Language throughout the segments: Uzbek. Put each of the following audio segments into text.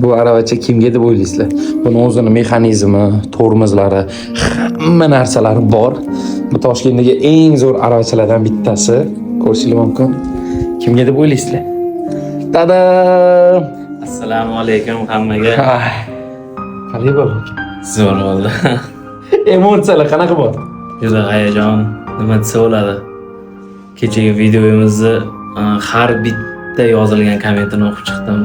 Bu aravacha kimga deb o'ylaysizlar? Buni o'zini mexanizmi, tormozlari, hamma narsalari bor. Bu Toshkentdagi eng zo'r aravachalardan bittasi. Ko'rishingiz mumkin. Kimga deb o'ylaysizlar? Tada! Assalomu alaykum hammaga. Qanday bo'ldi? Zo'r bo'ldi. Emotsiyalar qanaqa bo'ldi? Juda hayajon, nima desa bo'ladi. Kechagi videomizni har bitta yozilgan kommentini o'qib chiqdim.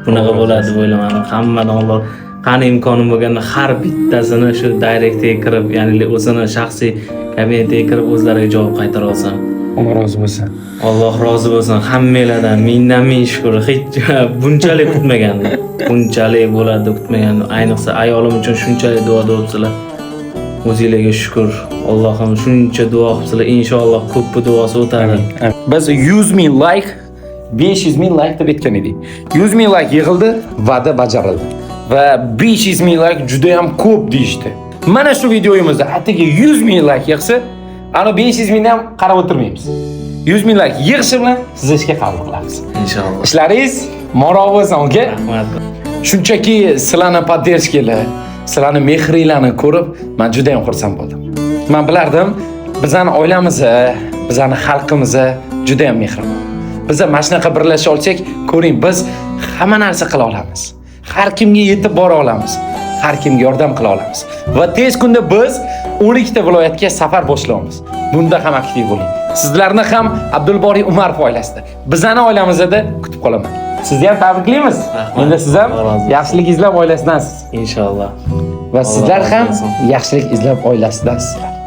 Bunaqa bo'ladi deb o'ylamadim. Hammadan oldin qani imkonim bo'lganda har bittasini shu directga kirib, ya'ni o'zini shaxsiy kommentga kirib o'zlariga javob qaytara olsam. Alloh rozi bo'lsin. Alloh rozi bo'lsin hammalardan. Ming shukr. Hech bunchalik kutmagandim. Bunchalik bo'ladi deb kutmagandim. Ayniqsa ayolim uchun shunchalik duo qilibsizlar. O'zingizlarga shukr. Allohim shuncha duo qilibsizlar. Inshaalloh ko'p duosi o'tadi. Biz 100 ming like, 500 ming like deb aytgan edik. 100 ming like yig'ildi, va'da bajarildi. Va 500 ming like juda ham ko'p deyishdi. Mana shu videoyimizda atigi 100 ming like yig'sa, ana 500 mingdan ham qarab o'tirmaymiz. 100 ming like yig'ishi bilan sizni ishga qabul qilamiz. Inshaalloh. Ishlaringiz ma'no bo'lsin, aka. Rahmat. Shunchaki sizlarni poddershkalar, sizlarni mehringlarni ko'rib, men juda ham xursand bo'ldim. Men bilardim, bizning oilamiz, bizning xalqimiz juda ham mehribon. Biz mana shunaqa birlasha olsak, ko'ring, biz hamma narsa qila olamiz. Har kimga yetib bora olamiz. Har kimga yordam qila olamiz. Va tez kunda biz 12 ta viloyatga safar boshlaymiz. Bunda ham aktiv bo'ling. Sizlarni ham Abdulboriy Umarov oilasida, bizning oilamizda kutib qolaman. Sizni ham tabriklaymiz. Endi siz ham yaxshilik izlab oilasidasiz. Inshaalloh. Va sizlar ham yaxshilik izlab oilasidasizlar.